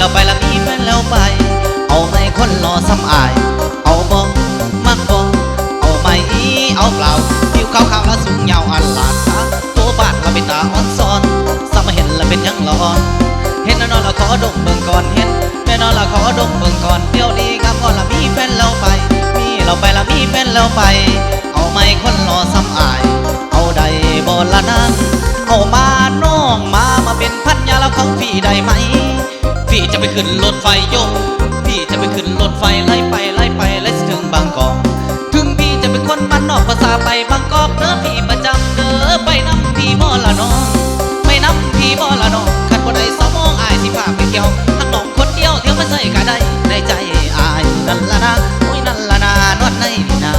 เราไปละมีแฟนแล้วไปเอาไม่คนรอซ้ำอายเอาบ่มักบ่เอาไม่เอาเปล่าผิวขาวๆแล้วสูงยาวอันหลาดตาตัวบ้านเราเป็นตาอ่อนซ้อนซ้ำมาเห็นแล้วเป็นยังร้อนเห็นแน่นอนเราขอดมเบิ่งก่อนเห็นแน่นอนเราขอดมเบิ่งก่อนเดี๋ยวดีครับก่อนละมีแฟนแล้วไปมีเราไปละมีแฟนแล้วไปเอาไม่คนรอซ้ำอายเอาใดบ่ละนั้นเอามาน้องมาเป็นพันยาแล้วของพี่ได้ไหมพี่จะไปขึ้นรถไฟโยกพี่จะไปขึ้นรถไฟไล่ไปสิถึงบางกอกถึงพี่จะเป็นคนบ้านนอกภาษาไปบางกอกเด้อพี่ประจำเด้อไปน้ำพี่บ่ละน้องไม่น้ำพี่บ่ละน้องขัดบ่ได้สมองอายสิพาไปเที่ยวทั้งน้องคนเดียวเที่ยวมาใส่กะได้ในใจอายนั่นละนะโอ้ยนั่นละนานวดในนี่นา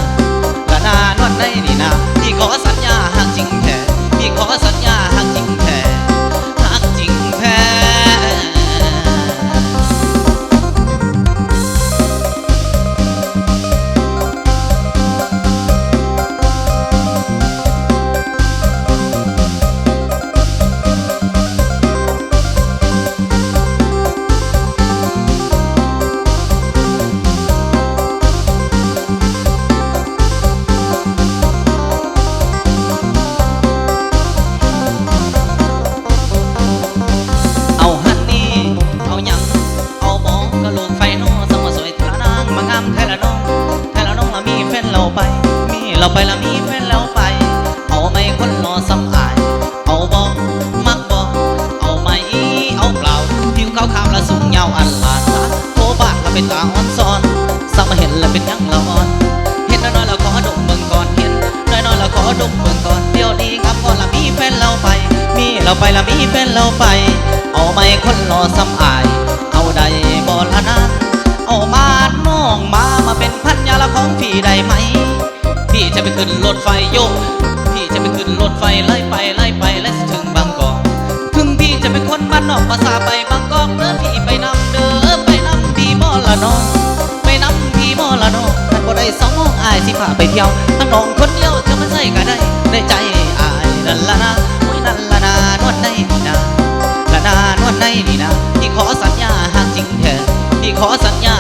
ละนานวดในนี่นาพี่ขอสัญญาหากจริงแท้พี่ขอสัญญาหากจริงแท้หากจริงแท้เราไปละมีแฟนแล้วไปเอาไม่คนรอซ้ำอายเอาบ่มักบ่เอาไม่เอาเปล่าผิวขาวๆและสูงยาวอันหลาดตาโตบ้านเราเป็นตาอ่อนซ้อนซ้ำมาเห็นแล้วเป็นยังละอ่อนเห็นน้อยๆเราขอดมเบิ่งก่อนเห็นน้อยๆเราขอดมเบิ่งก่อนเดี๋ยวดีครับก่อนละมีแฟนแล้วไปมีเราไปละมีแฟนแล้วไปเอาไม่คนรอซ้ำอายเอาใดบ่ละนั้นเอามาน้องมาเป็นพันยาละของพี่ได้ไหมพี่จะไปขึ้นรถไฟโยกพี่จะไปขึ้นรถไฟไล่ไปและสิถึงบางกอกถึงพี่จะเป็นคนบ้านนอกภาษาไปบางกอกเด้อพี่ไปนำเด้อไปนำพี่บ่ละน้องไปนำพี่บ่ละน้องท่านบ่ได้สองมองอายสิพาไปเที่ยวทั้งน้องคนเดียวเธอมาใส่ก็ได้ในใจอายนั่นละนะโอ้ยนั่นละนานวดในนี่นาละนานวดในนี่นาพี่ขอสัญญาหากจริงแท้พี่ขอสัญญา